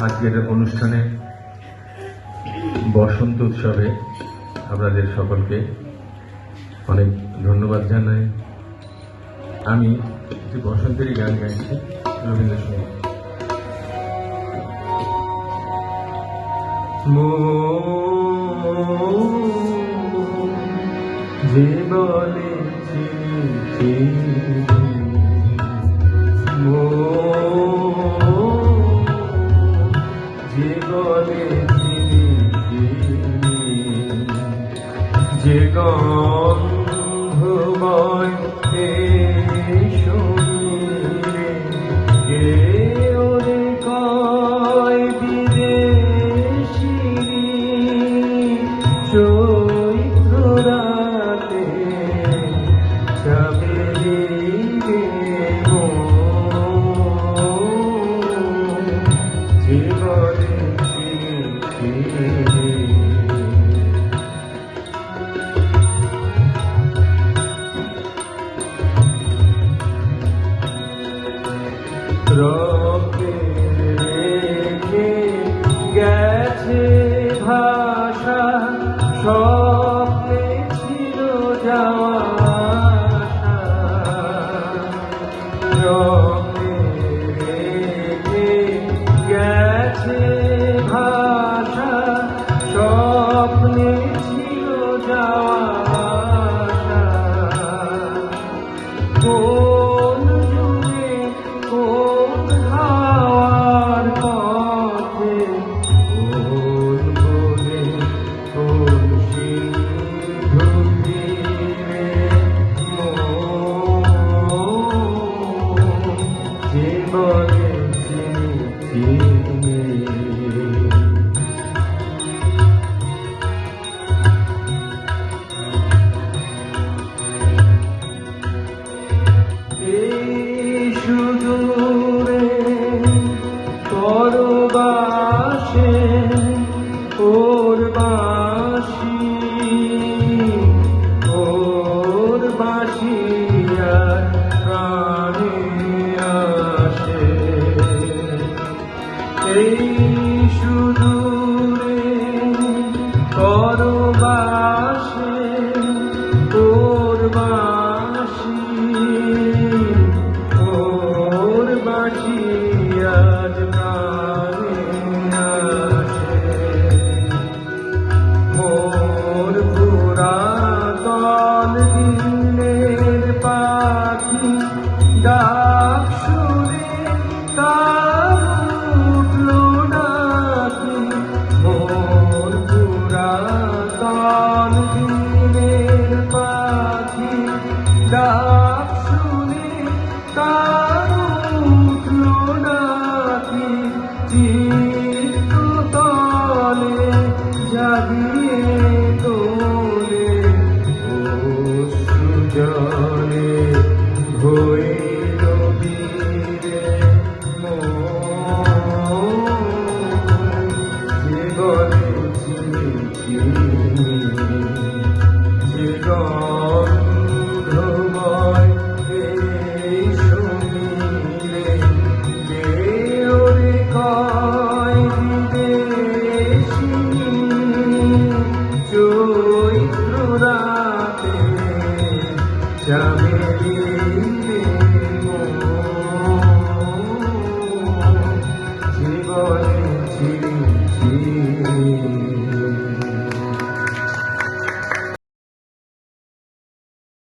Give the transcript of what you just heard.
আজকের অনুষ্ঠানে বসন্ত উৎসবে আপনাদের সকলকে অনেক ধন্যবাদ জানাই। আমি একটি বসন্তেরই গান গাইছি রবীন্দ্রসঙ্গীত। যে বলে যে বলে যে গন্ধময় শুনিরে গে ওরে কয় বিদেশি চৈত্র রাতে যাবে রে যে বলে রকে রেখে গেছে ভাষা স্বপ্নে ছিল যাওয়া রকে রেখে গেছে ভাষা স্বপ্নে ছিল যাওয়া কোন যুগে কোন হাওয়ার পথে কোন বনে কোন সিন্ধু তীরে যে বলে চিনি সুদূরে পরবাসে ওর বাঁশি আর প্রাণে আসে এই সুদূরে পরবাসে ওর বাঁশি আজ প্রাণে আসে মোর পুরাতন দিনের পাখি ডাক শুনে তার উঠল নাকি মোর পুরাতন দিনের পাখি ডাক শুনে তার চিত্তলে জাগিয়ে তোলে অশ্রুজলে হইল বীরে যে বলে যে গন্ধময় শুনিলে গে ওরে কয় বিদেশি চৈত্র রাতে যাবে জীবনে